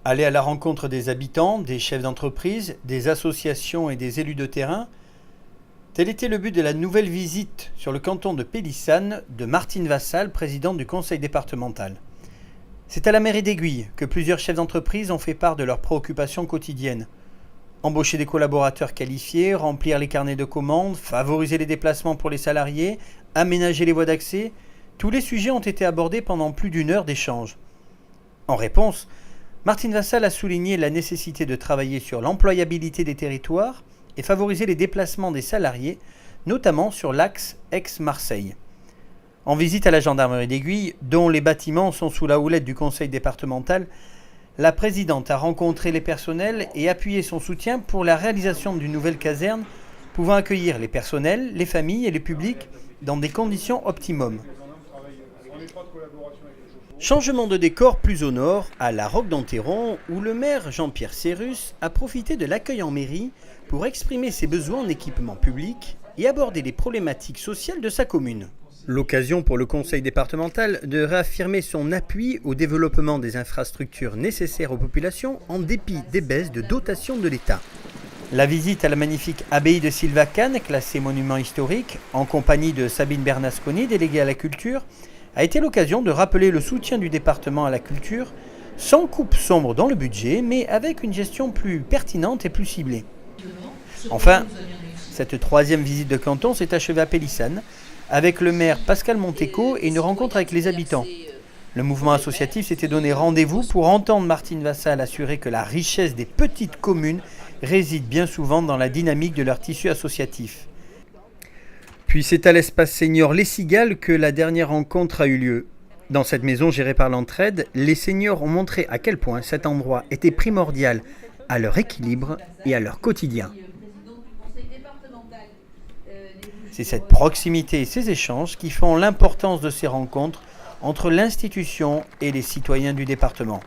Aller à la rencontre des habitants, des chefs d'entreprise, des associations et des élus de terrain, tel était le but de la nouvelle visite sur le canton de Pélissane de Martine Vassal, présidente du conseil départemental. C'est à la mairie d'Aiguilles que plusieurs chefs d'entreprise ont fait part de leurs préoccupations quotidiennes. Embaucher des collaborateurs qualifiés, remplir les carnets de commandes, favoriser les déplacements pour les salariés, aménager les voies d'accès, tous les sujets ont été abordés pendant plus d'une heure d'échange. En réponse, Martine Vassal a souligné la nécessité de travailler sur l'employabilité des territoires et favoriser les déplacements des salariés, notamment sur l'axe Aix-Marseille. En visite à la gendarmerie d'Aiguilles, dont les bâtiments sont sous la houlette du conseil départemental, la présidente a rencontré les personnels et appuyé son soutien pour la réalisation d'une nouvelle caserne pouvant accueillir les personnels, les familles et les publics dans des conditions optimum. Changement de décor plus au nord, à la Roque d'Enterron, où le maire Jean-Pierre Cérus a profité de l'accueil en mairie pour exprimer ses besoins en équipement public et aborder les problématiques sociales de sa commune. L'occasion pour le conseil départemental de réaffirmer son appui au développement des infrastructures nécessaires aux populations en dépit des baisses de dotation de l'État. La visite à la magnifique abbaye de Silvacane, classée monument historique, en compagnie de Sabine Bernasconi, déléguée à la culture, a été l'occasion de rappeler le soutien du département à la culture, sans coupe sombre dans le budget, mais avec une gestion plus pertinente et plus ciblée. Enfin, cette troisième visite de canton s'est achevée à Pélissane, avec le maire Pascal Monteco et une rencontre avec les habitants. Le mouvement associatif s'était donné rendez-vous pour entendre Martine Vassal assurer que la richesse des petites communes réside bien souvent dans la dynamique de leur tissu associatif. Puis c'est à l'espace senior Les Cigales que la dernière rencontre a eu lieu. Dans cette maison gérée par l'entraide, les seniors ont montré à quel point cet endroit était primordial à leur équilibre et à leur quotidien. C'est cette proximité et ces échanges qui font l'importance de ces rencontres entre l'institution et les citoyens du département.